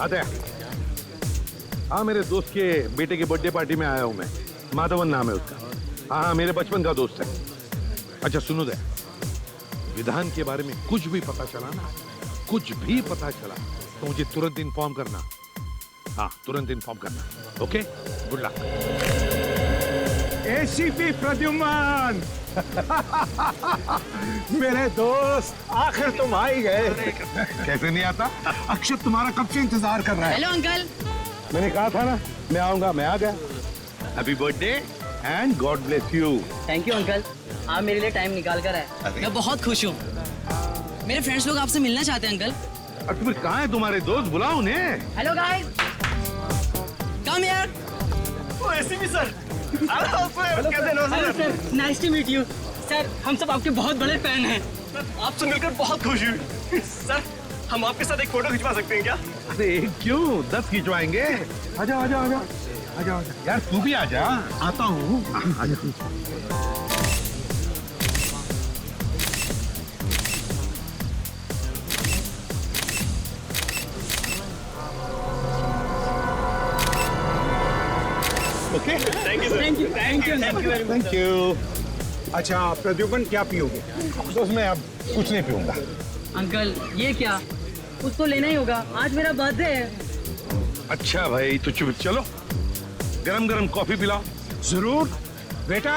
आते हाँ, मेरे दोस्त के बेटे के बर्थडे पार्टी में आया हूं मैं। माधवन नाम है उसका। हाँ, मेरे बचपन का दोस्त है। अच्छा सुनो दे, विधान के बारे में कुछ भी पता चला ना, कुछ भी पता चला तो मुझे तुरंत इन्फॉर्म करना। हाँ, तुरंत इन्फॉर्म करना। Okay, good luck. ACP Pradyuman मेरे दोस्त, आखिर तुम आ ही गए। कैसे नहीं आता? अक्षत तुम्हारा कब से इंतजार कर रहा है। Hello uncle. मैंने कहा था ना मैं आऊंगा, मैं आ गया। Happy birthday and God bless you. Thank you uncle, आप मेरे लिए टाइम निकाल कर आए। मैं बहुत खुश हूँ। मेरे फ्रेंड्स लोग आपसे मिलना चाहते हैं अंकल। और फिर कहाँ है तुम्हारे दोस्त? बुलाओ उन्हें। Hello guys, come here. Oh ACP sir, sir, nice to meet you. Sir, हम सब आपके बहुत बड़े फैन हैं। आपसे मिलकर बहुत खुशी हुई। सर, हम आपके साथ एक फोटो खिंचवा सकते हैं क्या? अरे क्यों, 10 खिंचवाएंगे। आजा आजा आजा आजा आजा। यार तू भी आजा। आता हूँ। आजा। Okay, thank you sir. Thank you, thank you, thank you very much. Thank you. अच्छा प्रद्युम्न, क्या पियोगे? दोस्त मैं अब कुछ नहीं पीऊंगा। अंकल ये क्या, कुछ तो लेना ही होगा, आज मेरा बर्थडे है। अच्छा भाई, तो चुप चलो, गरम गरम कॉफी पिलाओ। जरूर। वेटर,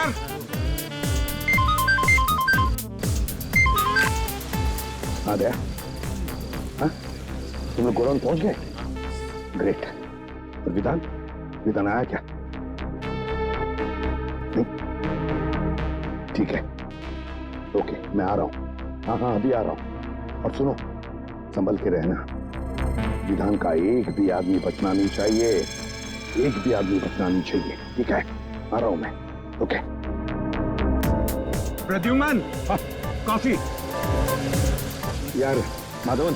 आ गया। हाँ? तुम लोग गोडाउन पहुंच गए? ग्रेट। और विधान, विधान आया क्या? नहीं? ठीक है, ओके, मैं आ रहा हूँ। हाँ हाँ, अभी आ रहा हूँ। और सुनो, संभल के रहना। विधान का एक भी आदमी बचना नहीं चाहिए, एक भी आदमी बचना नहीं चाहिए। ठीक है, आ रहा हूँ मैं। ओके। प्रद्युम्न, कॉफी। यार माधवन,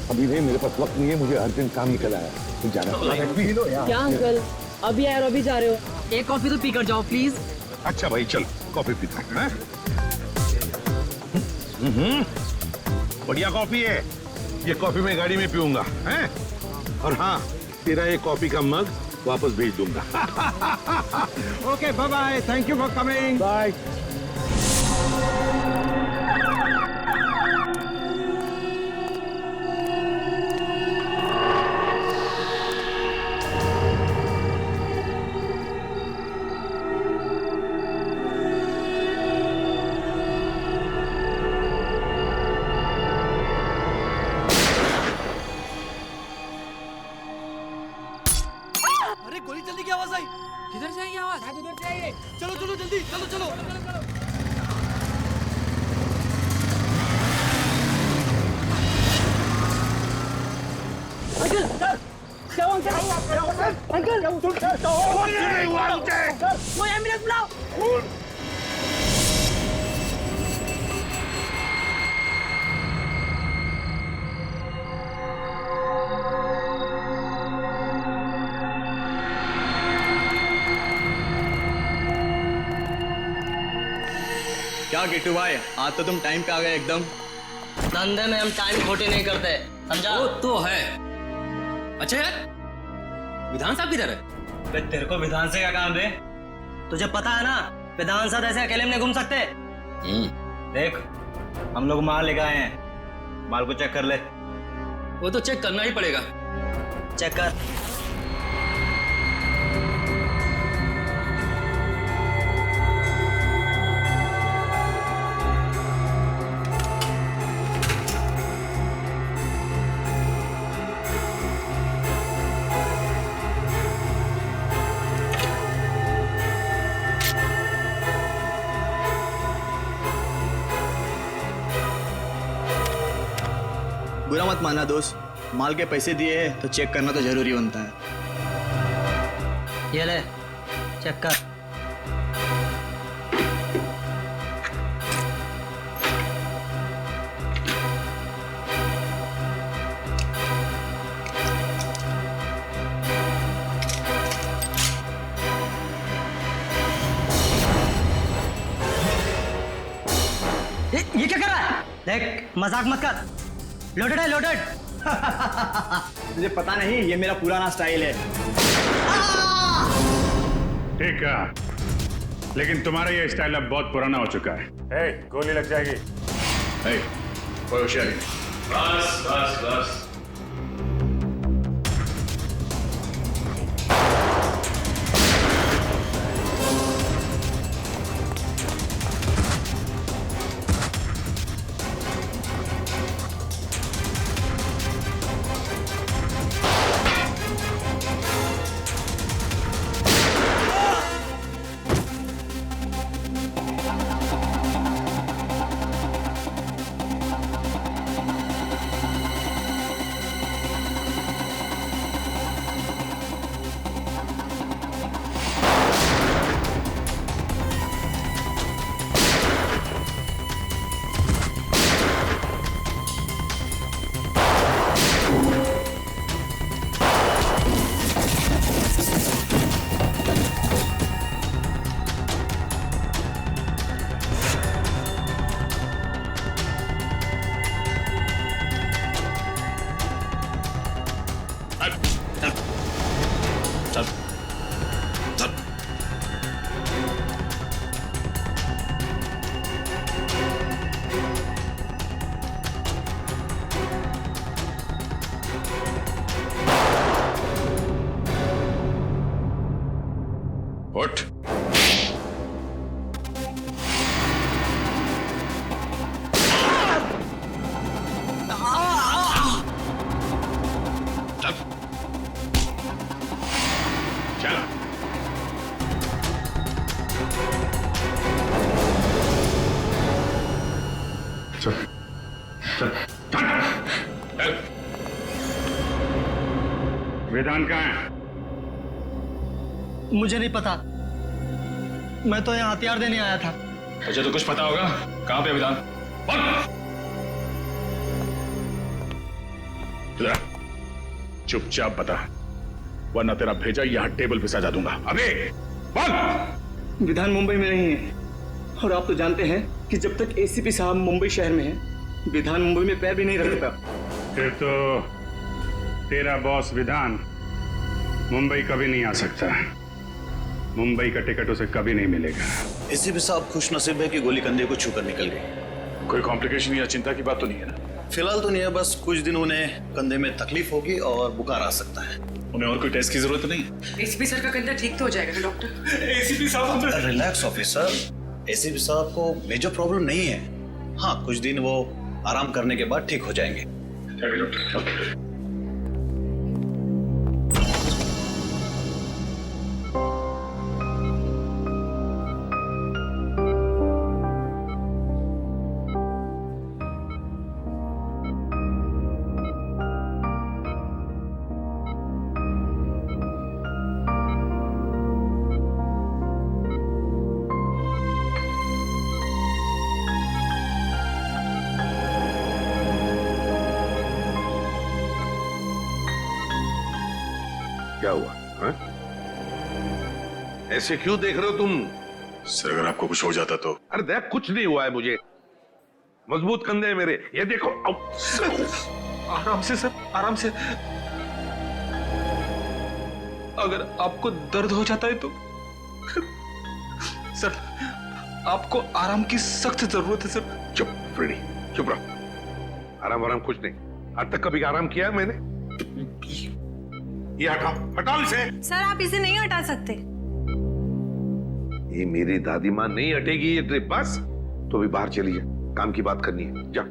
अभी नहीं, मेरे पास वक्त नहीं है, मुझे अर्जेंट काम निकल आया, तुम जाना। पी लो यार। क्या अंकल, अभी आए और अभी जा रहे हो? एक कॉफी तो पी कर जाओ प्लीज। अच्छा भाई, चल कॉफी पीते हैं। बढ़िया कॉफी है ये। कॉफी मैं गाड़ी में पीऊंगा हैं? और हाँ, तेरा ये कॉफी का मग वापस भेज दूंगा। Okay, bye bye, thank you for coming. Bye. अरे गोली चलने की आवाज आई। किधर से आई ये आवाज? शायद उधर से आई है। चलो चलो जल्दी, चलो चलो। अंकल, क्या हुआ अंकल? अंकल, वो एम्बुलेंस बुलाओ। क्या गिट्टू भाई, आज तो तुम टाइम पे आ गए एकदम। धंधे में हम टाइम खोटे नहीं करते, समझा? वो तो है। अच्छा यार, विधान साहब किधर है? बे तेरे को विधान से क्या काम रे? तुझे पता है ना, विधान साहब ऐसे अकेले में नहीं घूम सकते। देख, हम लोग माल लेके आए हैं, माल को चेक कर ले। वो तो चेक करना ही पड़ेगा। चेक कर। बुरा मत मानना दोस्त, माल के पैसे दिए हैं तो चेक करना तो जरूरी बनता है। ये ले, चेक कर। ये क्या कर रहा है? देख, मजाक मत कर। लोडेड है, लोडेड। मुझे पता नहीं, ये मेरा पुराना स्टाइल है। ठीक है, लेकिन तुम्हारा ये स्टाइल अब बहुत पुराना हो चुका है। गोली लग जाएगी। कोई होशियारी नहीं। बस बस बस। उठ। चल। वेदांत कहाँ है? मुझे नहीं पता, मैं तो यहाँ हथियार देने आया था। मुझे तो कुछ पता होगा। कहाँ पे विधान? चुपचाप बता, वरना तेरा भेजा यहाँ टेबल पे सजा दूंगा। अबे बोल। विधान मुंबई में नहीं है, और आप तो जानते हैं कि जब तक एसीपी साहब मुंबई शहर में हैं, विधान मुंबई में पैर भी नहीं रखता। फिर तो तेरा बॉस विधान मुंबई कभी नहीं आ सकता। मुंबई का टिकट उसे कभी नहीं मिलेगा। एसीपी साहब खुशनसीब है कि गोली कंधे को छूकर निकल गई। कोई कॉम्प्लिकेशन या चिंता की बात तो नहीं है ना? फिलहाल तो नहीं है, बस कुछ दिन उन्हें कंधे में तकलीफ होगी और बुखार आ सकता है। उन्हें और कोई टेस्ट की जरूरत नहीं। एसीपी सर का कंधा ठीक तो हो जाएगा ना डॉक्टर? एसीपी साहब रिलैक्स ऑफिसर, एसीपी साहब को मेजर प्रॉब्लम नहीं है। हाँ, कुछ दिन वो आराम करने के बाद ठीक हो जाएंगे। क्या हुआ हा? ऐसे क्यों देख रहे हो तुम? सर, अगर आपको कुछ हो जाता तो? अरे देख, कुछ नहीं हुआ है मुझे। मजबूत कंधे हैं मेरे, ये देखो। आराम से सर, आराम से। अगर आपको दर्द हो जाता है तो सर, आपको आराम की सख्त जरूरत है सर। चुप फ्रेडी, चुप रहो। आराम आराम कुछ नहीं। आज तक कभी आराम किया है मैंने? ये हटाओ, हटाओ इसे। सर आप इसे नहीं हटा सकते। ये मेरी दादी माँ नहीं हटेगी ये ट्रिप। बस तो भी बाहर चली जा, काम की बात करनी है। जा।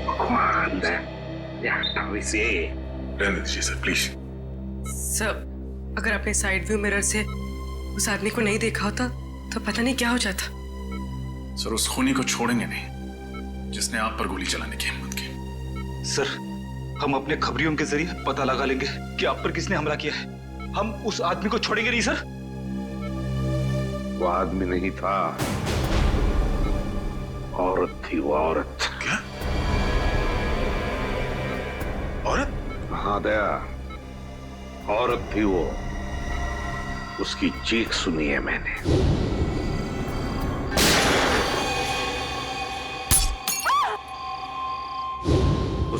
भगवान, ये हटाओ इसे। रहने दीजिए सर, प्लीज। सर अगर आपने साइड व्यू मिरर से उस आदमी को नहीं देखा होता तो पता नहीं क्या हो जाता। सर, उस खूनी को छोड़ेंगे नहीं जिसने आप पर गोली चलाने की हिम्मत की। सर, हम अपने खबरियों के जरिए पता लगा लेंगे कि आप पर किसने हमला किया है। हम उस आदमी को छोड़ेंगे नहीं सर। वो आदमी नहीं था, औरत थी वो औरत। क्या? औरत? हाँ दया, औरत थी वो। उसकी चीख सुनी है मैंने।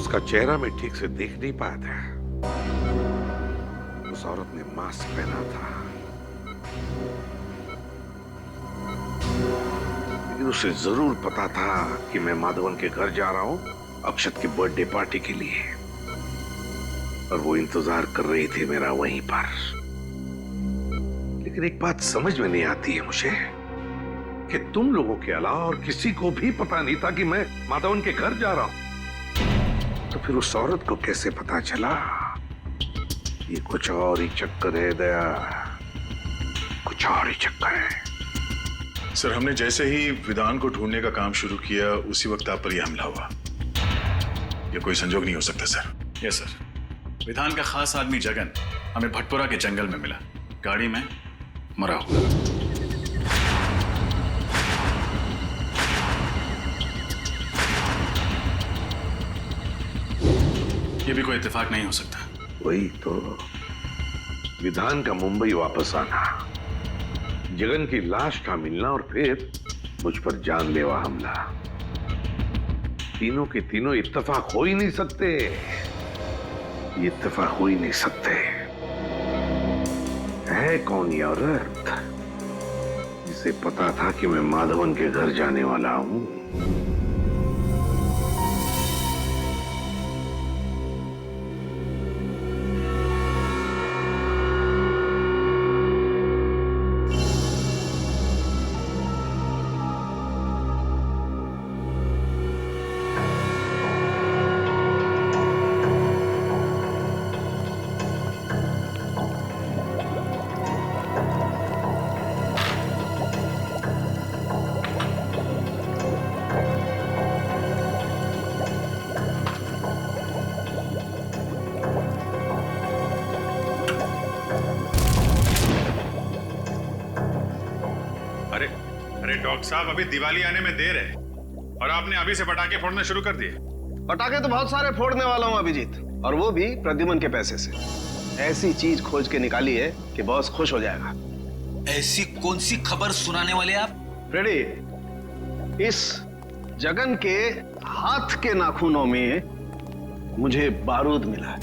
उसका चेहरा मैं ठीक से देख नहीं पाया था। उस औरत ने मास्क पहना था, लेकिन उसे जरूर पता था कि मैं माधवन के घर जा रहा हूं अक्षत के बर्थडे पार्टी के लिए, और वो इंतजार कर रही थी मेरा वहीं पर। लेकिन एक बात समझ में नहीं आती है मुझे कि तुम लोगों के अलावा और किसी को भी पता नहीं था कि मैं माधवन के घर जा रहा हूं। तो फिर उस औरत को कैसे पता चला? ये कुछ और ही चक्कर है दया, कुछ और ही चक्कर है। सर, हमने जैसे ही विधान को ढूंढने का काम शुरू किया उसी वक्त आप पर यह हमला हुआ। यह कोई संजोग नहीं हो सकता सर। यस सर, विधान का खास आदमी जगन हमें भटपुरा के जंगल में मिला, गाड़ी में मरा हुआ। यह भी कोई इत्तेफाक नहीं हो सकता। वही तो, विधान का मुंबई वापस आना, जगन की लाश का मिलना और फिर मुझ पर जानलेवा हमला, तीनों के तीनों इत्तेफाक हो ही नहीं सकते। ये इत्तेफाक हो ही नहीं सकते। है कौन ये औरत जिसे पता था कि मैं माधवन के घर जाने वाला हूं? अरे डॉक्टर साहब, अभी दिवाली आने में देर है और आपने अभी से पटाखे फोड़ने शुरू कर दिए। पटाखे तो बहुत सारे फोड़ने वाला हूं अभिजीत, और वो भी प्रद्युमन के पैसे से। ऐसी चीज खोज के निकाली है कि बॉस खुश हो जाएगा। ऐसी कौन सी खबर सुनाने वाले आप? फ्रेडी, इस जगन के हाथ के नाखूनों में मुझे बारूद मिला है।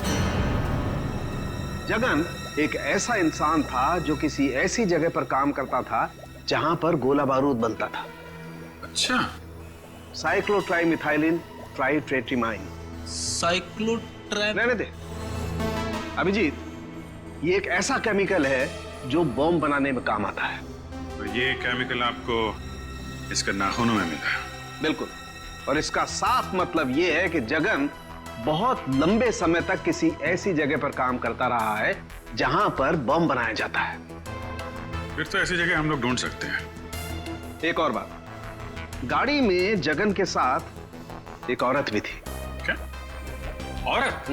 जगन एक ऐसा इंसान था जो किसी ऐसी जगह पर काम करता था जहां पर गोला बारूद बनता था। अच्छा, साइक्लोट्राइमिथाइलिन ट्राइट्रेट्रिमाइन। रहने दे अभिजीत, ये एक ऐसा केमिकल है जो बॉम्ब बनाने में काम आता है। तो ये केमिकल आपको इसके नाखूनों में मिला? बिल्कुल, और इसका साफ मतलब ये है कि जगन बहुत लंबे समय तक किसी ऐसी जगह पर काम करता रहा है जहां पर बम बनाया जाता है। फिर तो ऐसी जगह हम लोग ढूंढ सकते हैं। एक और बात, गाड़ी में जगन के साथ एक औरत भी थी। क्या औरत?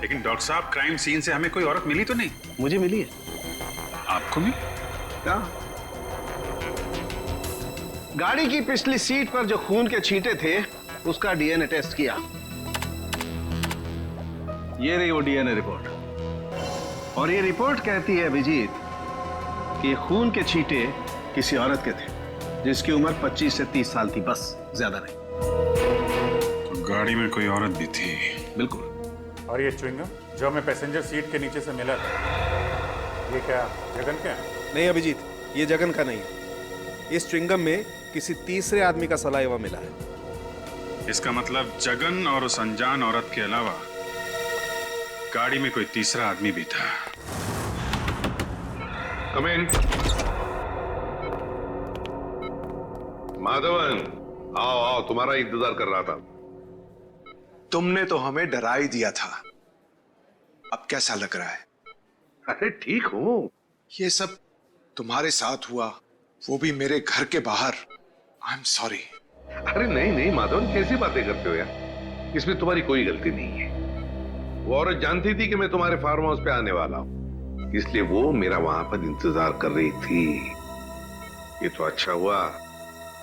लेकिन डॉक्टर साहब, क्राइम सीन से हमें कोई औरत मिली तो नहीं? मुझे मिली है। आपको भी? क्या? गाड़ी की पिछली सीट पर जो खून के छींटे थे उसका डीएनए टेस्ट किया। ये रही वो डीएनए रिपोर्ट, और ये रिपोर्ट कहती है अभिजीत कि खून के छींटे किसी औरत के थे जिसकी उम्र 25 से 30 साल थी, बस, ज्यादा नहीं। तो गाड़ी में कोई औरत भी थी? बिल्कुल। और ये च्युइंगम जो हमें पैसेंजर सीट के नीचे से मिला था, ये क्या जगन का? नहीं अभिजीत, ये जगन का नहीं है। इस च्युइंगम में किसी तीसरे आदमी का सलाइवा मिला है। इसका मतलब जगन और उस अनजान औरत के अलावा गाड़ी में कोई तीसरा आदमी भी था। Come in. माधवन, आओ आओ, तुम्हारा इंतजार कर रहा था। तुमने तो हमें डरा ही दिया था। अब कैसा लग रहा है? अरे ठीक हूं। ये सब तुम्हारे साथ हुआ, वो भी मेरे घर के बाहर। I am sorry. अरे नहीं नहीं माधवन, कैसी बातें करते हो यार, इसमें तुम्हारी कोई गलती नहीं है। वो औरत जानती थी कि मैं तुम्हारे फार्म हाउस पे आने वाला हूं, इसलिए वो मेरा वहां पर इंतजार कर रही थी। ये तो अच्छा हुआ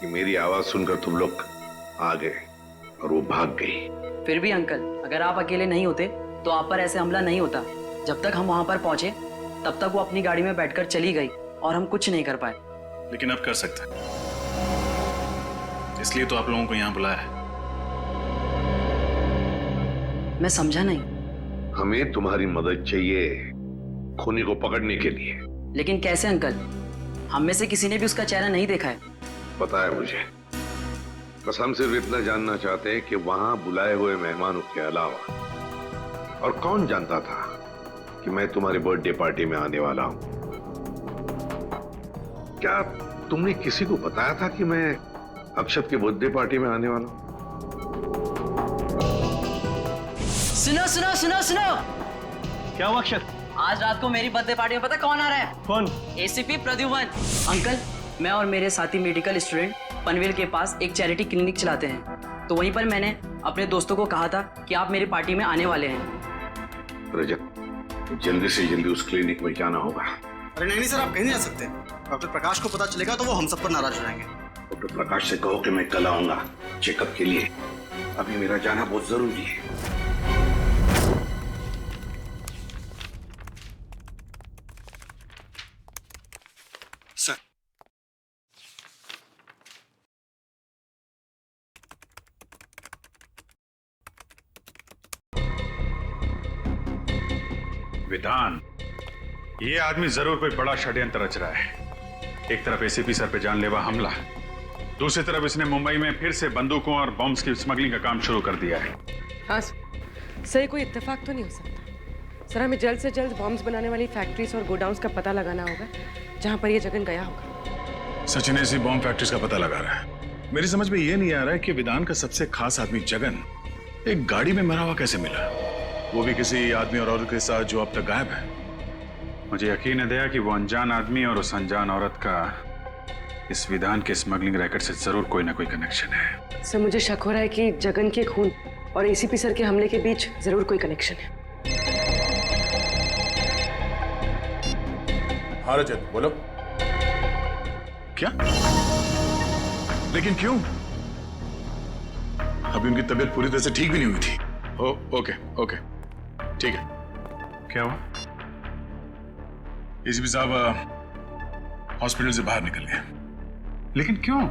कि मेरी आवाज सुनकर तुम लोग आ गए और वो भाग गई। फिर भी अंकल, अगर आप अकेले नहीं होते तो आप पर ऐसे हमला नहीं होता। जब तक हम वहां पर पहुंचे तब तक वो अपनी गाड़ी में बैठकर चली गई और हम कुछ नहीं कर पाए। लेकिन अब कर सकते हैं, इसलिए तो आप लोगों को यहां बुलाया है। मैं समझा नहीं। हमें तुम्हारी मदद चाहिए खूनी को पकड़ने के लिए। लेकिन कैसे अंकल? हम में से किसी ने भी उसका चेहरा नहीं देखा है। पता है मुझे, कसम सिर्फ इतना जानना चाहते हैं कि वहां बुलाए हुए मेहमानों के अलावा और कौन जानता था कि मैं तुम्हारी बर्थडे पार्टी में आने वाला हूं? क्या तुमने किसी को बताया था कि मैं अक्षत के बर्थडे पार्टी में आने वाला हूं? सुनो सुनो सुनो सुनो, क्या हुआ अक्षत? आज रात को मेरी बर्थडे पार्टी में पता कौन आ रहा है? कौन? एसीपी प्रद्युमन। अंकल, मैं और मेरे साथी मेडिकल स्टूडेंट पनवेल के पास एक चैरिटी क्लिनिक चलाते हैं, तो वहीं पर मैंने अपने दोस्तों को कहा था कि आप मेरी पार्टी में आने वाले हैं। रजत, जल्दी से जल्दी उस क्लिनिक में जाना होगा। अरे नहीं सर, आप कहीं नहीं जा सकते। डॉक्टर प्रकाश को पता चलेगा तो वो हम सब पर नाराज हो जाएंगे। डॉक्टर प्रकाश से कहो कि मैं कल आऊंगा चेकअप के लिए। अभी मेरा जाना बहुत जरूरी है। सर, विधान, ये आदमी जरूर कोई बड़ा षड्यंत्र रच रहा है। एक तरफ एसीपी सर पे जानलेवा हमला, दूसरी तरफ इसने मुंबई में फिर से बंदूकों और बॉम्ब्स की स्मगलिंग का काम शुरू कर दिया है। हाँ सर, ये कोई इत्तेफाक तो नहीं हो सकता। सर, हमें जल्द से जल्द बॉम्ब्स बनाने वाली फैक्ट्रीज और गोडाउन्स का पता लगाना होगा जहाँ पर ये जगन गया होगा। सचिन ऐसी बॉम्ब फैक्ट्रीज का पता लगा रहा है। मेरी समझ में ये नहीं आ रहा है कि विधान का सबसे खास आदमी जगन एक गाड़ी में मरा हुआ कैसे मिला, वो भी किसी आदमी और औरत के साथ जो अब तक गायब है। मुझे यकीन है दया कि वो अनजान आदमी और उस अनजान औरत का इस विधान के स्मगलिंग रैकेट से जरूर कोई ना कोई कनेक्शन है। सर, मुझे शक हो रहा है कि जगन के खून और एसीपी सर के हमले के बीच जरूर कोई कनेक्शन है। हाँ रजत, बोलो। क्या? लेकिन क्यों? अभी उनकी तबीयत पूरी तरह से ठीक भी नहीं हुई थी। ओके ओके, ठीक है। क्या हुआ? एसीपी साहब हॉस्पिटल से बाहर निकल गए। लेकिन क्यों?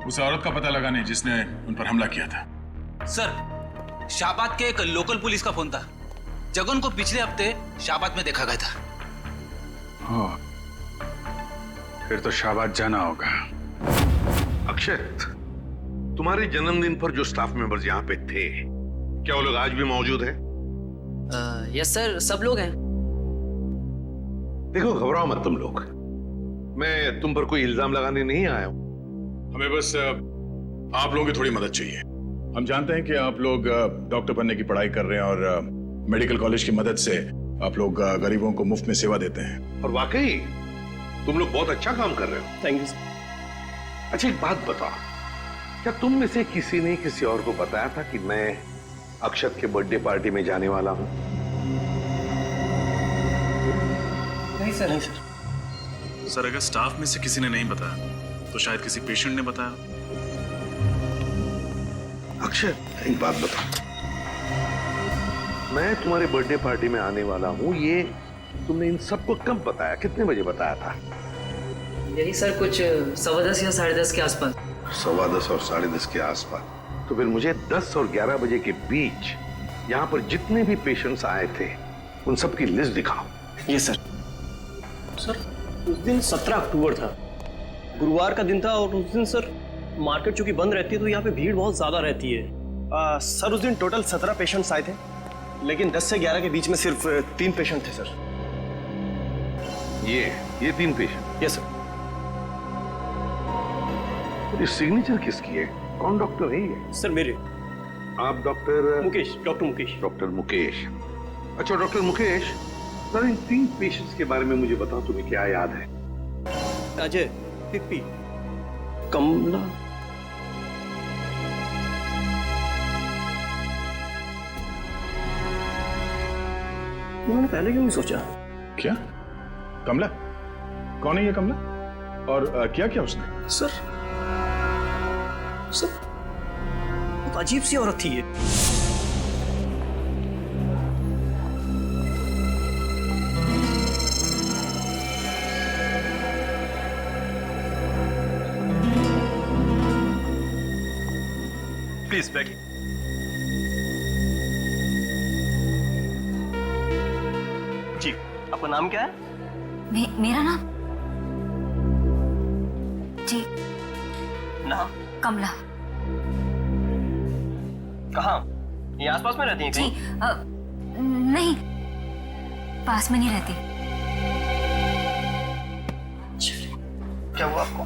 उस औरत का पता लगाने जिसने उन पर हमला किया था। सर, शाहबाद के एक लोकल पुलिस का फोन था। जगन को पिछले हफ्ते शाहबाद में देखा गया था। हाँ, फिर तो शाहबाद जाना होगा। अक्षत, तुम्हारे जन्मदिन पर जो स्टाफ मेंबर्स यहाँ पे थे, क्या वो लोग आज भी मौजूद हैं? यस सर, सब लोग हैं। देखो, घबराओ मत तुम लोग। मैं तुम पर कोई इल्जाम लगाने नहीं आया हूं। हमें बस आप लोगों की थोड़ी मदद चाहिए। हम जानते हैं कि आप लोग डॉक्टर बनने की पढ़ाई कर रहे हैं और मेडिकल कॉलेज की मदद से आप लोग गरीबों को मुफ्त में सेवा देते हैं। और वाकई तुम लोग बहुत अच्छा काम कर रहे हो। Thank you sir. अच्छा, एक बात बताओ, क्या तुम में से किसी ने किसी और को बताया था कि मैं अक्षत के बर्थडे पार्टी में जाने वाला हूं? नहीं सर, नहीं सर। सर, अगर स्टाफ में से किसी ने नहीं बताया तो शायद किसी पेशेंट ने बताया। अक्षत, एक बात बताओ, मैं तुम्हारे बर्थडे पार्टी में आने वाला हूं, ये तुमने इन सबको कब बताया? कितने बजे बताया था? यही सर, कुछ 10:15 या 10:30 के आसपास। 10:15 और 10:30 के आसपास। तो फिर मुझे 10 और 11 बजे के बीच यहाँ पर जितने भी पेशेंट्स आए थे उन सब की लिस्ट दिखाओ। ये सर। सर, उस दिन 17 अक्टूबर था, गुरुवार का दिन था, और उस दिन सर मार्केट चूंकि बंद रहती है तो यहाँ पे भीड़ बहुत ज्यादा रहती है। सर, उस दिन टोटल 17 पेशेंट्स आए थे, लेकिन 10 से 11 के बीच में सिर्फ 3 पेशेंट थे सर। ये 3 पेशेंट? Yes sir. ये सिग्नेचर किसकी है? कौन डॉक्टर है ये? सर, मेरे। आप doctor Mukesh, doctor Mukesh. Doctor Mukesh. अच्छा डॉक्टर मुकेश, सर इन 3 पेशेंट्स के बारे में मुझे बताओ, तुम्हें क्या याद है? अजय, पिप्पी, कमला। उन्होंने पहले क्यों नहीं सोचा? क्या? कमला? कौन है ये कमला? और क्या किया उसने? सर, बहुत अजीब सी औरत थी ये। Please back. आपका नाम क्या है? मेरा नाम जी नाम कमला। कहाँ? ये आसपास में रहती हैं जी कहीं? नहीं, पास में नहीं रहती। क्या हुआ आपको?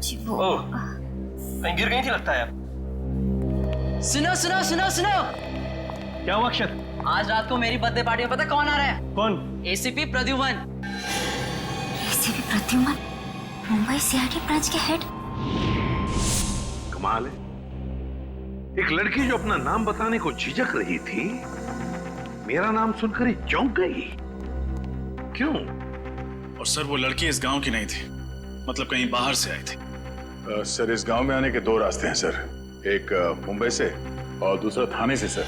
जी वो ओह, कहीं गिर गई थी लगता है आप। सुनो सुनो सुनो सुनो, क्या हुआ अक्षत? आज रात को मेरी बर्थडे पार्टी में पता कौन आ रहा है? कौन? ACP Pradyuman. ACP Pradyuman, Mumbai CID branch के हेड। कमाल है, एक लड़की जो अपना नाम बताने को झिझक रही थी, मेरा नाम सुनकर ही चौंक गई। क्यों? और सर वो लड़की इस गांव की नहीं थी, मतलब कहीं बाहर से आई थी। सर इस गांव में आने के 2 रास्ते हैं सर, एक मुंबई से और दूसरा थाने से सर।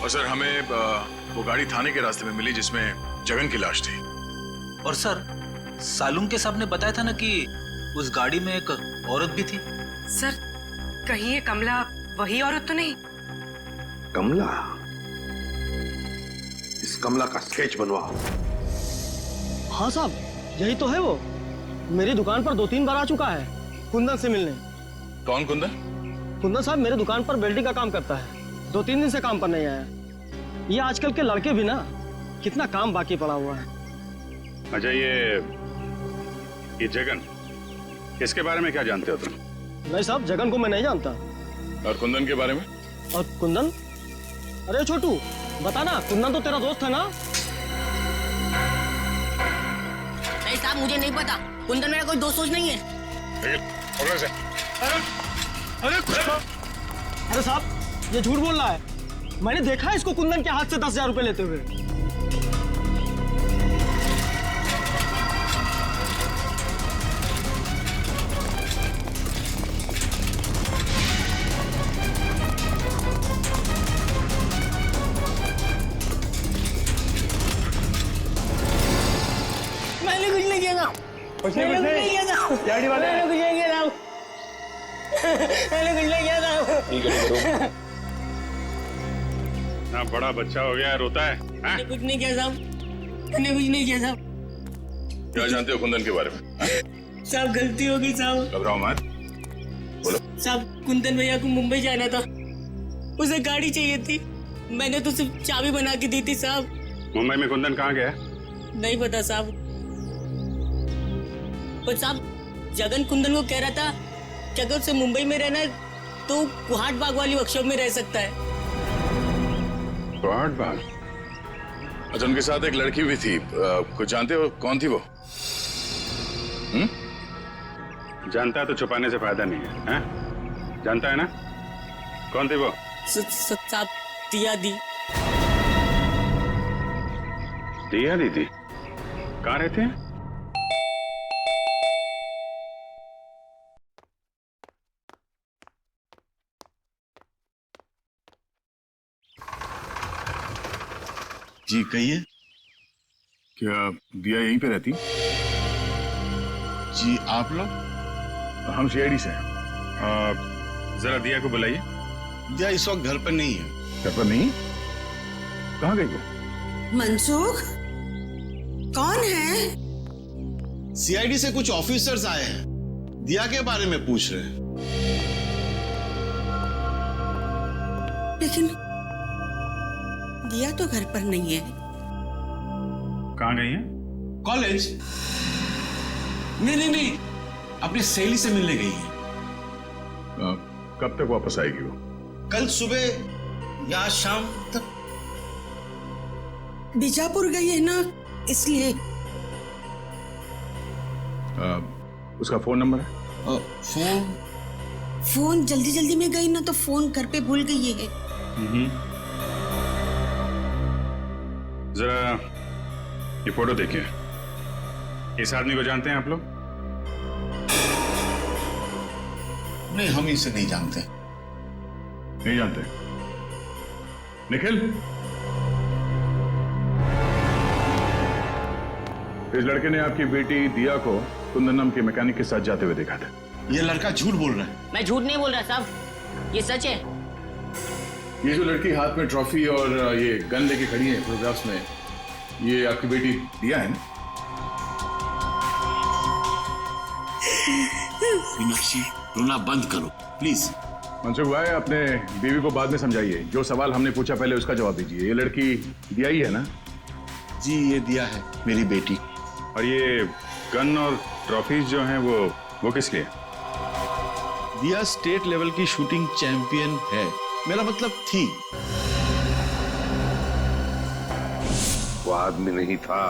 और सर हमें वो गाड़ी थाने के रास्ते में मिली जिसमें जगन की लाश थी। और सर सालुंग के साहब ने बताया था ना कि उस गाड़ी में एक औरत भी थी। सर कहीं ये कमला वही औरत तो नहीं? कमला? इस कमला का स्केच बनवाओ। हाँ साहब, यही तो है वो। मेरी दुकान पर 2-3 बार आ चुका है कुंदन से मिलने। कौन कुंदन? कुंदन साहब मेरे दुकान पर वेल्डिंग का काम करता है, 2-3 दिन से काम पर नहीं आया। ये आजकल के लड़के भी ना, कितना काम बाकी पड़ा हुआ है। अच्छा ये जगन, इसके बारे में क्या जानते हो तुम? नहीं साहब, जगन को मैं नहीं जानता। और कुंदन के बारे में? और कुंदन? अरे छोटू बता ना, कुंदन तो तेरा दोस्त है ना? नहीं साहब, मुझे नहीं पता, कुंदन मेरा कोई दोस्त नहीं है। अरे साहब ये झूठ बोल रहा है, मैंने देखा है इसको कुंदन के हाथ से 10,000 रुपए लेते हुए। मैंने कुछ नहीं किया था। कुछ नहीं किया था। मैंने कुछ नहीं किया था। मैंने कुछ नहीं किया था। ना बड़ा बच्चा हो गया रोता है। मैंने कुछ नहीं किया साहब, मैंने कुछ नहीं किया साहब। क्या जानते हो कुंदन के बारे में? साहब गलती हो गई साहब। घबराओ मत, बोलो। साहब कुंदन भैया को मुंबई जाना था, उसे गाड़ी चाहिए थी, मैंने तो सिर्फ चाबी बना के दी थी साहब। मुंबई में कुंदन कहाँ गया? नहीं पता साहब, पर साहब जगन कुंदन को कह रहा था कि अगर उसे मुंबई में रहना है तो कुहाट बाग वाली वर्कशॉप में रह सकता है। कुहाट बाग? अच्छा उनके साथ एक लड़की भी थी, कुछ जानते हो कौन थी वो? जानता है तो छुपाने से फायदा नहीं है, हैं? जानता है ना कौन थी वो? साहब दिया दी। दिया दी थी? कहाँ रहते हैं? जी कहिए। क्या दिया यहीं पे रहती? जी आप लोग? हम सीआईडी से हैं। जरा दिया को बुलाइए। दिया इस वक्त घर पर नहीं है। घर पर नहीं? कहाँ गई वो? मनसुख, कौन है? सीआईडी से कुछ ऑफिसर्स आए हैं, दिया के बारे में पूछ रहे हैं। लेकिन दिया तो घर पर नहीं है। कहाँ गई है? कॉलेज? नहीं, अपनी सहेली से मिलने गई है। कब तक वापस आएगी वो? कल सुबह या शाम तक। बीजापुर गई है ना, इसलिए। उसका फोन नंबर है? फोन जल्दी में गई ना तो फोन घर पे भूल गई है। जरा ये फोटो देखिए। इस आदमी को जानते हैं आप लोग? नहीं, हम इसे नहीं जानते। नहीं जानते? निखिल, इस लड़के ने आपकी बेटी दिया को कुंदन नाम के मैकेनिक के साथ जाते हुए देखा था। ये लड़का झूठ बोल रहा है। मैं झूठ नहीं बोल रहा साहब, ये सच है। ये जो लड़की हाथ में ट्रॉफी और ये गन लेके खड़ी है फोटोग्राफ्स में, ये आपकी बेटी दिया है ना? मीनाक्षी, रोना बंद करो प्लीज। मनसुख भाई, अपने बीवी को बाद में समझाइए। जो सवाल हमने पूछा पहले उसका जवाब दीजिए। ये लड़की दिया ही है ना? जी, ये दिया है, मेरी बेटी। और ये गन और ट्रॉफीज जो हैं वो किस लिए? दिया स्टेट लेवल की शूटिंग चैंपियन है, मेरा मतलब थी। वो आदमी नहीं था,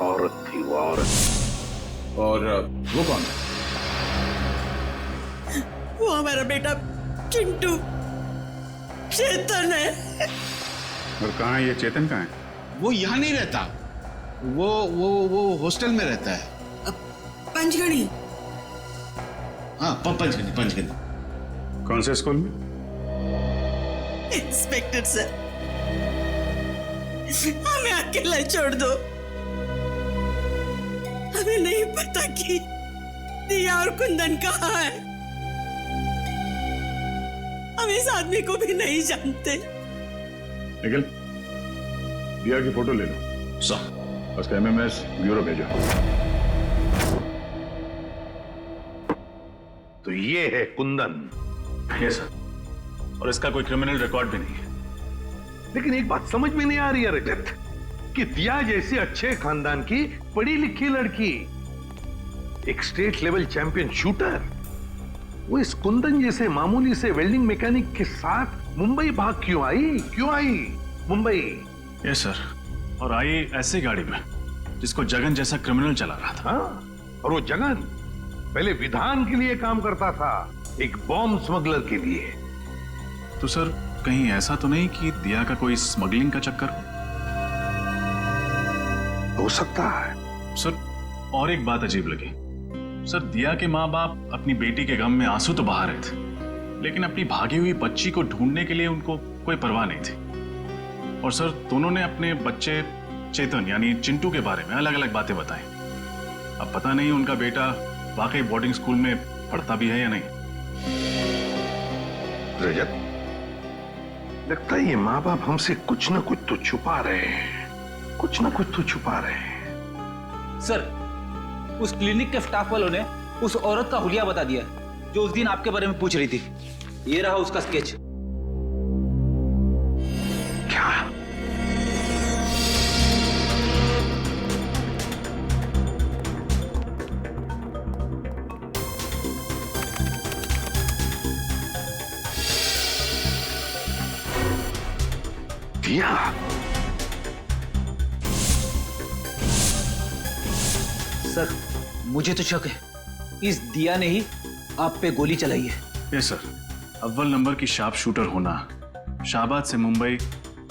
औरत थी वो औरत। और वो कौन है? वो हमारा बेटा चिंटू, चेतन है। और कहाँ है ये चेतन? कहाँ है? वो यहाँ नहीं रहता, वो हॉस्टल में रहता है। पंचगढ़ी। हाँ, पंचगढ़ी। कौन से स्कूल में? इंस्पेक्टर सर, हमें अकेला छोड़ दो। हमें नहीं पता कि दिया और कुंदन कहाँ है। हम इस आदमी को भी नहीं जानते। निखिल, दिया की फोटो ले लो। सर। उसका MMS ब्यूरो भेजो। तो ये है कुंदन। ये सर। और इसका कोई क्रिमिनल रिकॉर्ड भी नहीं है। लेकिन एक बात समझ में नहीं आ रही है रजत, कि दिया जैसी अच्छे खानदान की पढ़ी लिखी लड़की, एक स्टेट लेवल चैंपियन शूटर, वो इस कुंदन जैसे मामूली से वेल्डिंग मैकेनिक के साथ मुंबई भाग क्यों आई मुंबई? Yes sir. और आई ऐसी गाड़ी में जिसको जगन जैसा क्रिमिनल चला रहा था। हाँ, और वो जगन पहले विधान के लिए काम करता था, एक बॉम्ब स्मगलर के लिए। तो सर, कहीं ऐसा तो नहीं कि दिया का कोई स्मगलिंग का चक्कर हो सकता है सर। और एक बात अजीब लगी सर, दिया के माँ बाप अपनी बेटी के गम में आंसू तो बहा रहे थे, लेकिन अपनी भागी हुई बच्ची को ढूंढने के लिए उनको कोई परवाह नहीं थी। और सर, दोनों ने अपने बच्चे चेतन यानी चिंटू के बारे में अलग अलग बातें बताई। अब पता नहीं उनका बेटा वाकई बोर्डिंग स्कूल में पढ़ता भी है या नहीं। रजत, लगता है ये माँ बाप हमसे कुछ ना कुछ तो छुपा रहे हैं, सर, उस क्लिनिक के स्टाफ वालों ने उस औरत का हुलिया बता दिया जो उस दिन आपके बारे में पूछ रही थी। ये रहा उसका स्केच। क्या? दिया? सर, मुझे तो शक है इस दिया ने ही आप पे गोली चलाई है। Yes sir. अव्वल नंबर की शार्प शूटर होना, शाहबाद से मुंबई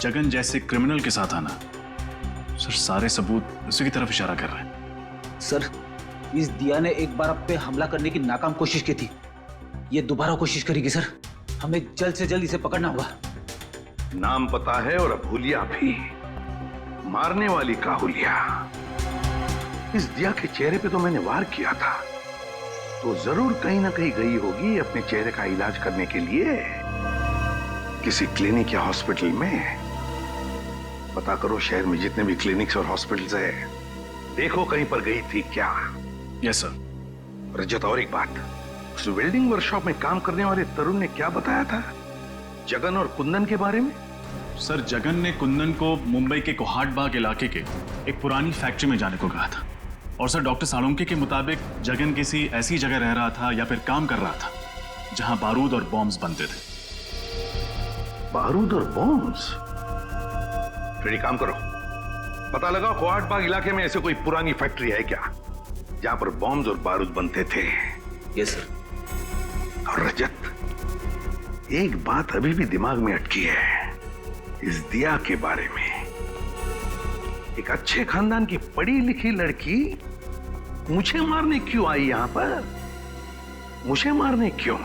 जगन जैसे क्रिमिनल के साथ आना, सर सारे सबूत उसी की तरफ इशारा कर रहे हैं। सर, इस दिया ने एक बार आप पे हमला करने की नाकाम कोशिश की थी, ये दोबारा कोशिश करेगी। सर, हमें जल्द से जल्द इसे पकड़ना होगा। नाम पता है और अब हुलिया भी, मारने वाली का हुलिया। इस दिया के चेहरे पे तो मैंने वार किया था, तो जरूर कहीं ना कहीं गई होगी अपने चेहरे का इलाज करने के लिए किसी क्लिनिक या हॉस्पिटल में। पता करो शहर में जितने भी क्लिनिक्स और हॉस्पिटल्स है, देखो कहीं पर गई थी क्या। Yes sir. रजत, और एक बात, उस वेल्डिंग वर्कशॉप में काम करने वाले तरुण ने क्या बताया था जगन और कुंदन के बारे में? सर, जगन ने कुंदन को मुंबई के कोहाट बाग इलाके के एक पुरानी फैक्ट्री में जाने को कहा था। और सर, डॉक्टर साळुंके के मुताबिक जगन किसी ऐसी जगह रह रहा था या फिर काम कर रहा था जहां बारूद और बॉम्ब्स बनते थे। बारूद और बॉम्ब्स? फिर एक काम करो, पता लगाओ कोहाट बाग इलाके में ऐसे कोई पुरानी फैक्ट्री है क्या जहां पर बॉम्ब्स और बारूद बनते थे। Yes sir. और रजत, एक बात अभी भी दिमाग में अटकी है इस दिया के बारे में। एक अच्छे खानदान की पढ़ी लिखी लड़की मुझे मारने क्यों आई यहां पर? मुझे मारने क्यों?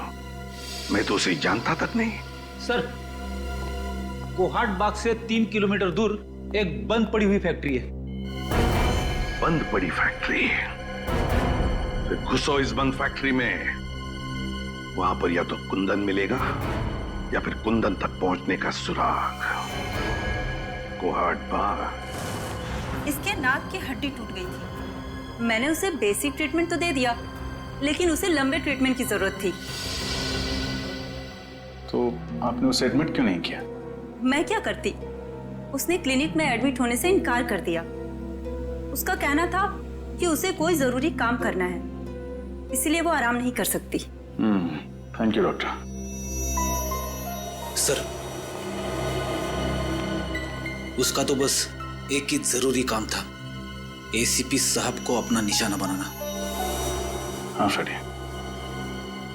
मैं तो उसे जानता तक नहीं। सर, कोहाट बाग से 3 किलोमीटर दूर एक बंद पड़ी हुई फैक्ट्री है। बंद पड़ी फैक्ट्री? फिर घुसो इस बंद फैक्ट्री में, वहां पर या तो कुंदन मिलेगा या फिर कुंदन तक पहुंचने का सुराग। कुहाड़बा। इसके नाक की हड्डी टूट गई थी। मैंने उसे बेसिक ट्रीटमेंट तो दे दिया, लेकिन उसे लंबे ट्रीटमेंट की जरूरत थी। तो आपने उसे एडमिट क्यों नहीं किया? मैं क्या करती? उसने क्लिनिक में एडमिट होने से इनकार कर दिया। उसका कहना था कि उसे कोई जरूरी काम करना है, इसलिए वो आराम नहीं कर सकती। Thank you doctor. सर, उसका तो बस एक ही जरूरी काम था, एसीपी साहब को अपना निशाना बनाना। हाँ फ्रेडी,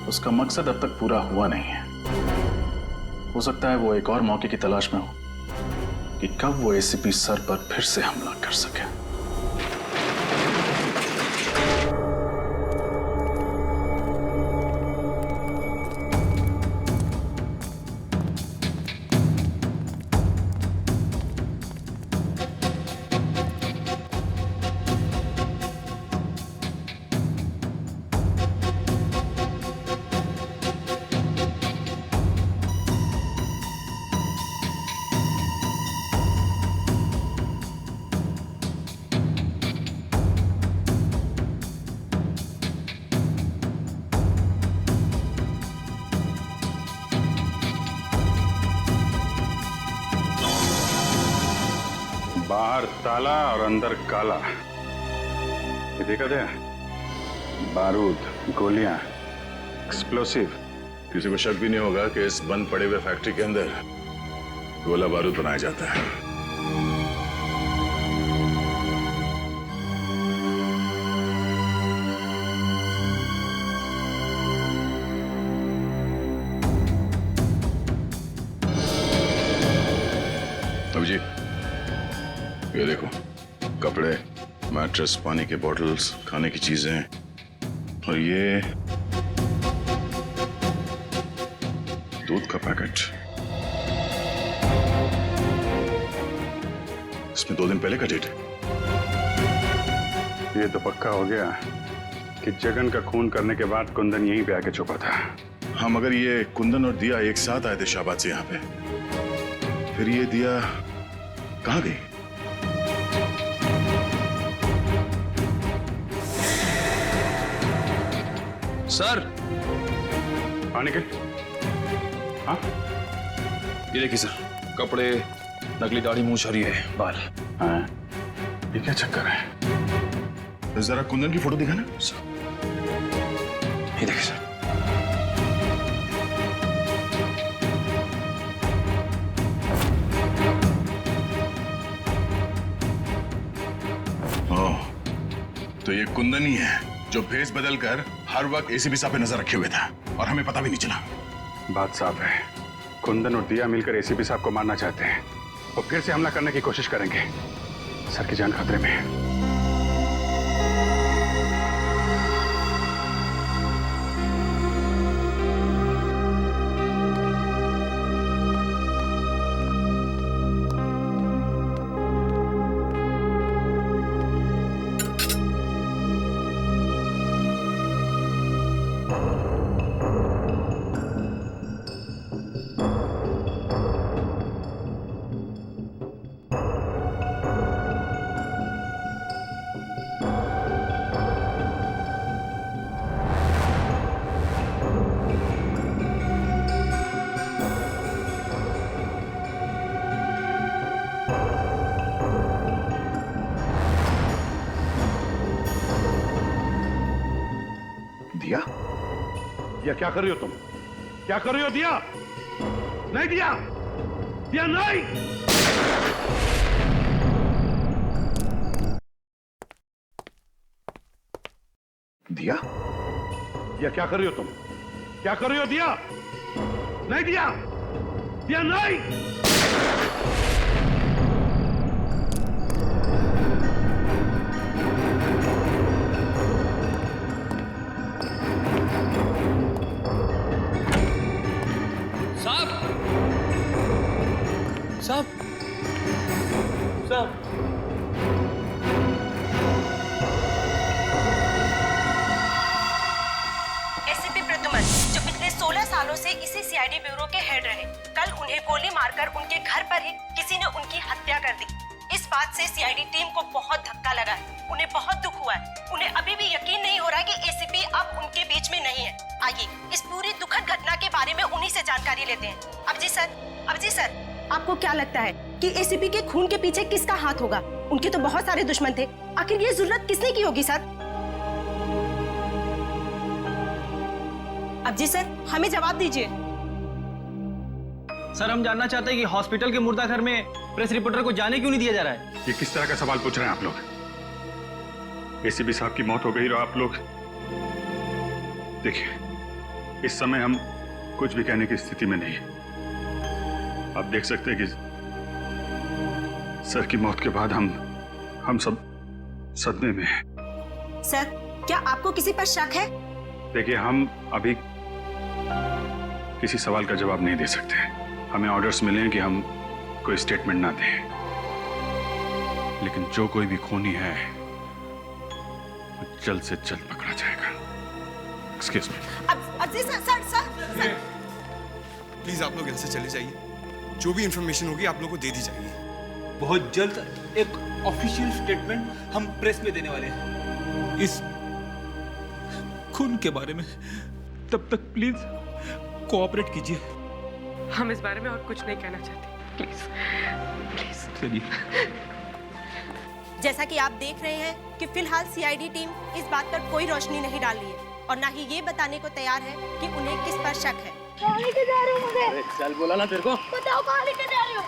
उसका मकसद अब तक पूरा हुआ नहीं है। हो सकता है वो एक और मौके की तलाश में हो कि कब वो एसीपी सर पर फिर से हमला कर सके। बाहर ताला और अंदर काला। ये देखा था? बारूद, गोलियां, एक्सप्लोसिव। किसी को शक भी नहीं होगा कि इस बंद पड़े हुए फैक्ट्री के अंदर गोला बारूद बनाया जाता है। अभिजीत, ये देखो, कपड़े, मैट्रेस, पानी के बॉटल्स, खाने की चीजें, और ये दूध का पैकेट। इसमें 2 दिन पहले का डेट है। ये तो पक्का हो गया कि जगन का खून करने के बाद कुंदन यहीं पे आके छुपा था। हाँ, मगर ये कुंदन और दिया एक साथ आए थे शाहबाद से यहाँ पे, फिर ये दिया कहाँ गई? सर, हाँ निकल। हाँ, ये देखिए सर, कपड़े, नकली दाढ़ी, मूंछ और ये बाल। हाँ, ये क्या चक्कर है? जरा कुंदन की फोटो दिखाना। ये देखिए सर। ओह, तो ये कुंदन ही है जो भेस बदल कर हर वक्त एसीपी साहब पे नजर रखे हुए था और हमें पता भी नहीं चला। बात साफ है, कुंदन और दिया मिलकर एसीपी साहब को मारना चाहते हैं और फिर से हमला करने की कोशिश करेंगे। सर की जान खतरे में है। दिया? दिया क्या कर रही हो तुम? क्या कर रही हो दिया? नहीं दिया, दिया नहीं। दिया? दिया क्या कर रही हो तुम? क्या कर रही हो दिया? नहीं दिया, दिया नहीं। साहब, साहब, एसीपी प्रद्युमन, जो पिछले 16 सालों से इसी सीआईडी ब्यूरो के हेड रहे, कल उन्हें गोली मारकर उनके घर पर ही किसी ने उनकी हत्या कर दी। इस बात से सीआईडी टीम को बहुत धक्का लगा है, उन्हें बहुत दुख हुआ है। उन्हें अभी भी यकीन नहीं हो रहा है कि एसीपी अब उनके बीच में नहीं है। आइए इस पूरी दुखद घटना के बारे में उन्हीं से जानकारी लेते हैं। अबजी सर, आपको क्या लगता है कि एसीपी के खून के पीछे किसका हाथ होगा? उनके तो बहुत सारे दुश्मन थे, आखिर ये जुर्रत किसने की होगी सर? अबजी सर, हमें जवाब दीजिए। सर, हम जानना चाहते हैं कि हॉस्पिटल के मुर्दा घर में प्रेस रिपोर्टर को जाने क्यों नहीं दिया जा रहा है? ये किस तरह का सवाल पूछ रहे हैं आप लोग? एसीपी साहब की मौत हो गई और आप लोग देखिए, इस समय हम कुछ भी कहने की स्थिति में नहीं है। आप देख सकते हैं कि सर की मौत के बाद हम सब सदमे में हैं। सर, क्या आपको किसी पर शक है? देखिए, हम अभी किसी सवाल का जवाब नहीं दे सकते। हमें ऑर्डर्स मिले हैं कि हम कोई स्टेटमेंट ना दें, लेकिन जो कोई भी खूनी है वो जल्द से जल्द पकड़ा जाएगा। Excuse me. सर, प्लीज आप लोग यहाँ से चले जाइए। जो भी इंफॉर्मेशन होगी आप लोग को दे दी जाएगी। बहुत जल्द एक ऑफिशियल स्टेटमेंट हम प्रेस में देने वाले हैं इस खून के बारे में। तब तक प्लीज कोऑपरेट कीजिए। हम इस बारे में और कुछ नहीं कहना चाहते, प्लीज। चलिए। जैसा कि आप देख रहे हैं कि फिलहाल सीआईडी टीम इस बात पर कोई रोशनी नहीं डाल रही है और ना ही ये बताने को तैयार है कि उन्हें किस पर शक है। कहाँ लेके जा रहे हो मुझे? अरे चल, बोला ना तेरे को। बताओ कहाँ लेके जा रहे हो?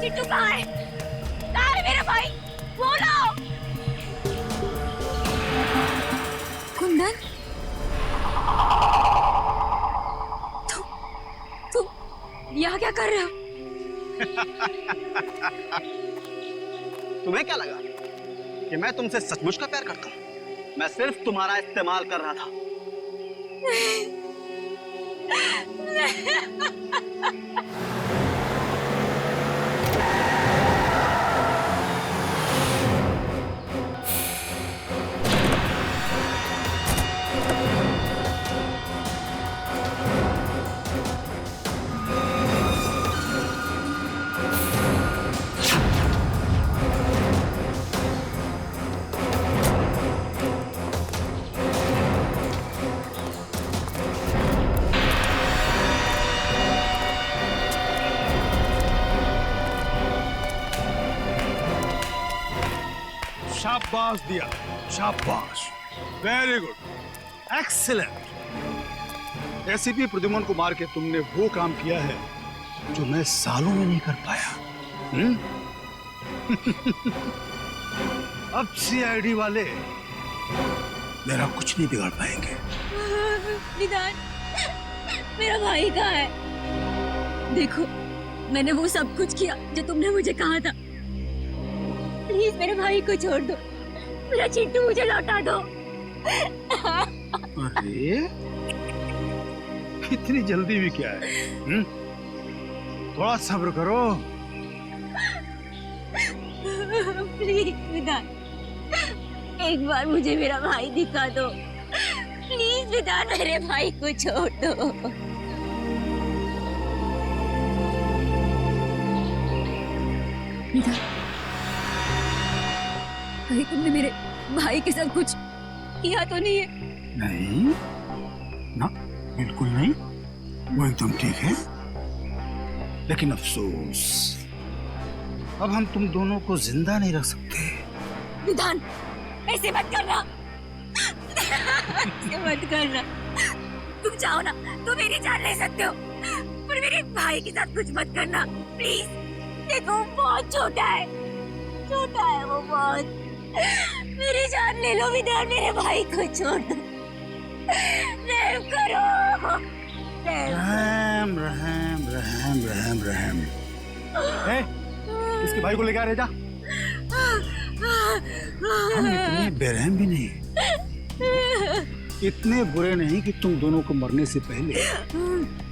चिट्टू कहाँ है? कहाँ है मेरा भाई? बोलो। कुंदन, तुम यहाँ क्या कर रहे हो? तुम्हें क्या लगा कि मैं तुमसे सचमुच का प्यार करता हूँ? मैं सिर्फ तुम्हारा इस्तेमाल कर रहा था। शाबाश दिया, शाबाश, very good, excellent. ACP Pradyuman को मार के तुमने वो काम किया है जो मैं सालों में नहीं कर पाया। अब सीआईडी वाले मेरा कुछ नहीं बिगाड़ पाएंगे। निदान, मेरा भाई कहाँ है? देखो, मैंने वो सब कुछ किया जो तुमने मुझे कहा था। प्लीज मेरे भाई को छोड़ दो, मेरा चिट्टू मुझे लौटा दो। अरे इतनी जल्दी भी क्या है? थोड़ा सब्र करो। प्लीज विधान, एक बार मुझे मेरा भाई दिखा दो। प्लीज विधान, मेरे भाई को छोड़ दो। विधान, कहीं तुमने मेरे भाई के साथ कुछ किया तो नहीं है? नहीं ना, बिल्कुल नहीं। वो एकदम ठीक है, लेकिन अफसोस अब हम तुम दोनों को जिंदा नहीं रख सकते। विधान, ऐसे मत करना, ऐसे मत करना। तुम चाहो ना तो मेरी जान ले सकते हो, पर मेरे भाई के साथ कुछ मत करना प्लीज। देखो वो बहुत छोटा है वो बहुत। मेरी जान ले लो विधान, मेरे भाई को छोड़ दो, रहम करो। रहम रहम रहम रहम रहम। इसके भाई को लेकर आ रहे जा। हम इतने बेरहम भी नहीं, इतने बुरे नहीं कि तुम दोनों को मरने से पहले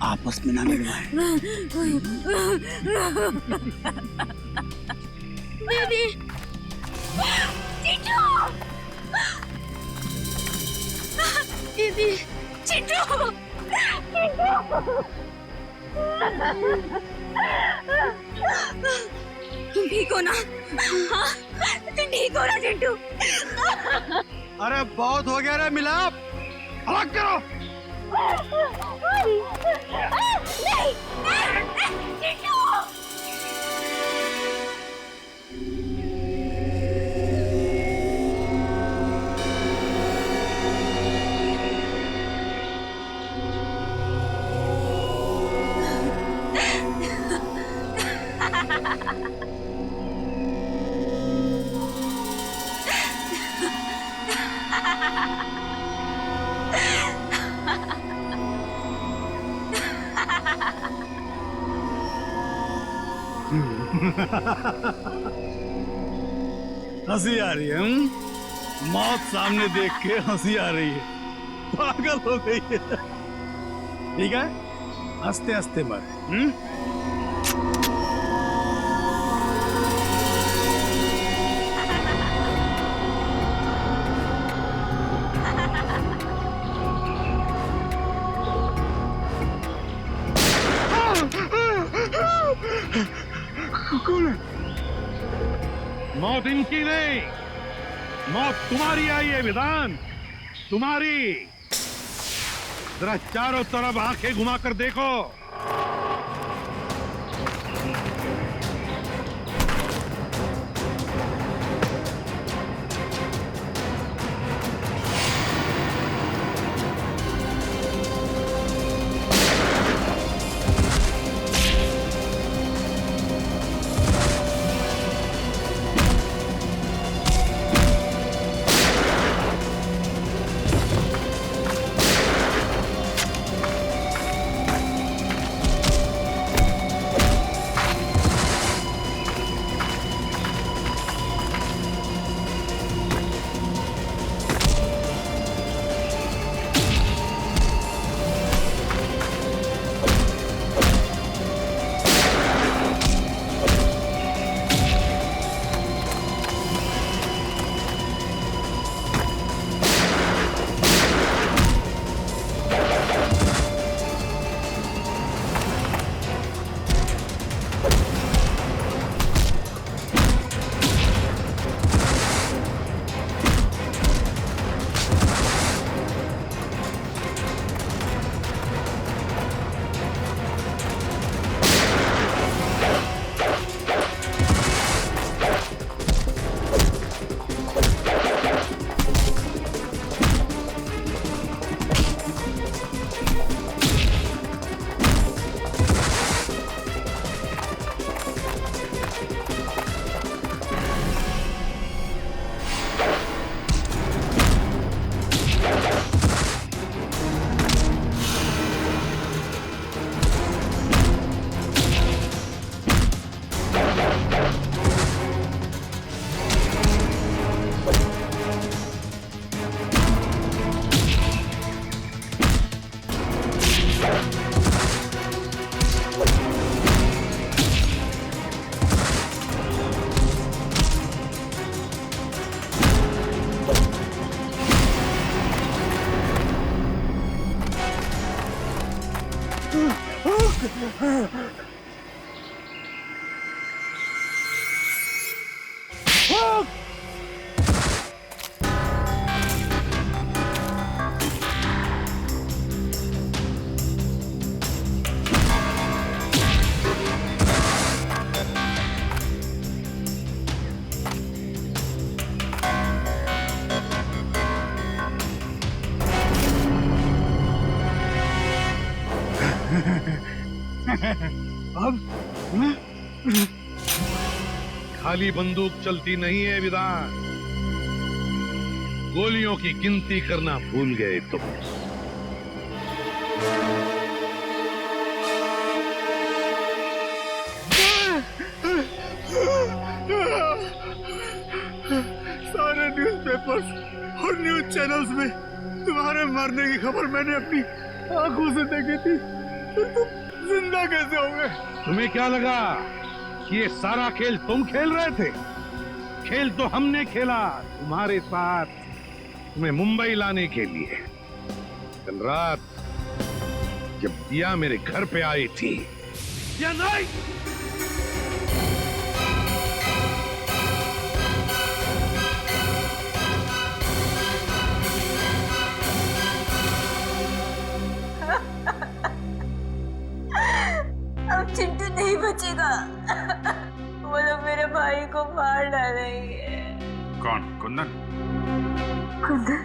आपस में ना मिलवाएं। बेबी, चिंटू, बेबी, चिंटू, तुम ठीक हो ना? हाँ, तुम ठीक हो ना चिंटू? अरे बहुत हो गया रे मिलाप, अलग करो। नहीं, चिंटू। हंसी आ रही है, मौत सामने देख के हंसी आ रही है, पागल हो गई है। ठीक है, हंसते हंसते मर। कौन है? मौत इनकी नहीं, मौत तुम्हारी आई है विधान, तुम्हारी। जरा चारों तरफ आंखें घुमाकर देखो। अब खाली बंदूक चलती नहीं है विधान, गोलियों की गिनती करना भूल गए तुम। सारे न्यूज़पेपर्स और न्यूज़ चैनल्स में तुम्हारे मरने की खबर मैंने अपनी आंखों से देखी थी, तो तुम जिंदा कैसे हो गए? तुम्हें क्या लगा कि ये सारा खेल तुम खेल रहे थे? खेल तो हमने खेला तुम्हारे साथ, तुम्हें मुंबई लाने के लिए। कल रात जब दिया मेरे घर पे आई थी, या नहीं? अब चिंटू नहीं बचेगा। वो लोग मेरे भाई को मार डालेंगे। कौन? कुंदन? कुंदन?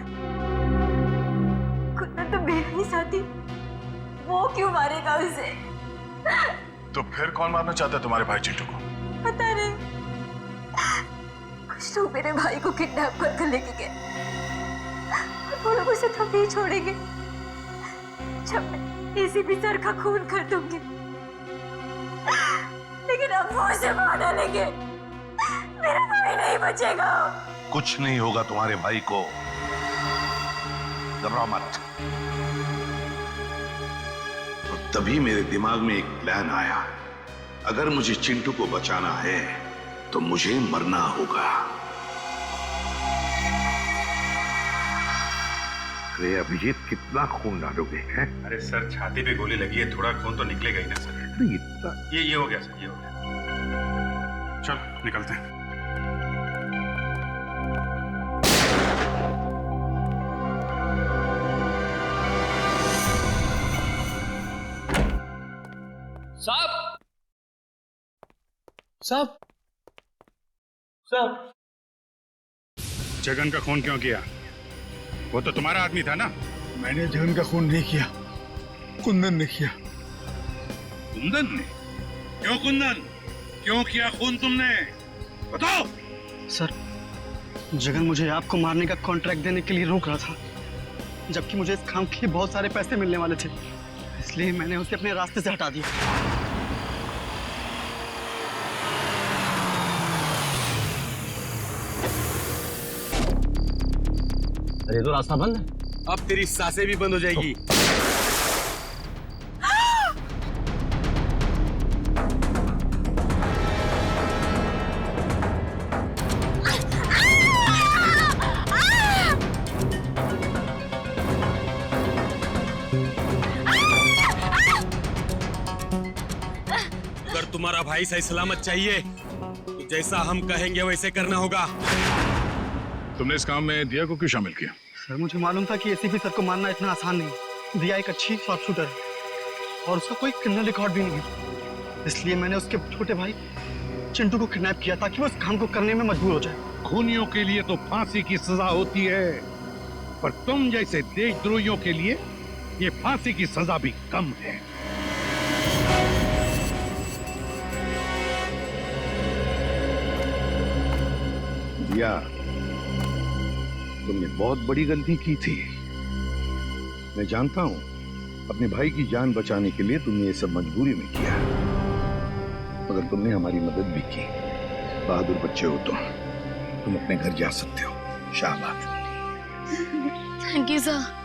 कुंदन तो मेरा ही साथी, वो क्यों मारेगा उसे? तो फिर कौन मारना चाहता है तुम्हारे भाई चिंटू को? पता नहीं, कुछ लोग मेरे भाई को किडनैप करके लेके गए और वो लोग उसे तो नहीं छोड़ेंगे जब मैं एसीपी सर का खून कर दूंगी। लेकिन अब वो उसे मार डालेंगे, मेरा भाई नहीं बचेगा। कुछ नहीं होगा तुम्हारे भाई को, घबराओ मत। और तभी मेरे दिमाग में एक प्लान आया, अगर मुझे चिंटू को बचाना है तो मुझे मरना होगा। अरे अभिजीत, कितना खून डालोगे हैं? अरे सर, छाती पे गोली लगी है, थोड़ा खून तो निकलेगा ही ना सर। ये हो गया सर, ये हो गया। चल निकलते हैं। साहब, साहब, साहब, जगन का खून क्यों किया? वो तो तुम्हारा आदमी था ना? मैंने जगन का खून नहीं किया, कुंदन ने किया। कुंदन ने? क्यों कुंदन? क्यों किया खून तुमने? बताओ। सर, जगन मुझे आपको मारने का कॉन्ट्रैक्ट देने के लिए रोक रहा था, जबकि मुझे इस काम के लिए बहुत सारे पैसे मिलने वाले थे, इसलिए मैंने उसे अपने रास्ते से हटा दिया। अरे तो रास्ता बंद है। अब तेरी सांसें भी बंद हो जाएगी। अगर तुम्हारा भाई सही सलामत चाहिए तो जैसा हम कहेंगे वैसे करना होगा। तुमने इस काम में दिया को क्यों शामिल किया? सर, मुझे मालूम था कि एसीपी सर को मारना इतना आसान नहीं। दिया एक अच्छी शॉर्ट शूटर है और उसका कोई क्रिमिनल रिकॉर्ड भी नहीं है, इसलिए मैंने उसके छोटे भाई चिंटू को किडनैप किया ताकि वो इस काम को करने में मजबूर हो जाए। खूनियों के लिए तो फांसी की सजा होती है, पर तुम जैसे देशद्रोहियों के लिए ये फांसी की सजा भी कम है। दिया, तुमने बहुत बड़ी गलती की थी। मैं जानता हूं, अपने भाई की जान बचाने के लिए तुमने ये सब मजबूरी में किया, मगर तुमने हमारी मदद भी की। बहादुर बच्चे हो तुम अपने घर जा सकते हो। शाबाश। Thank you sir.